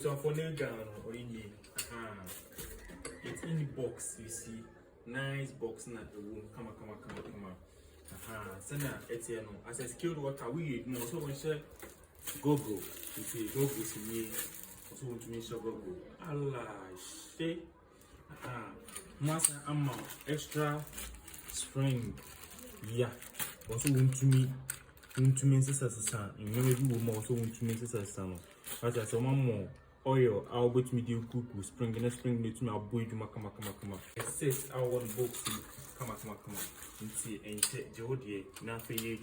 So for nail gun or in it's in the box, you see. Nice box na the room. Come on. Sena etieno. As a skilled worker, we no so we share go. You see, go to me. Also want to make sure go. Allah shit. Masa amma extra spring. Yeah. Also want to me sister. In maybe we also want to me sister. As I saw more oil, I'll wait me do cook spring and spring to me. I'll boy do come. It says I want box come. And see and check Jody, now for you.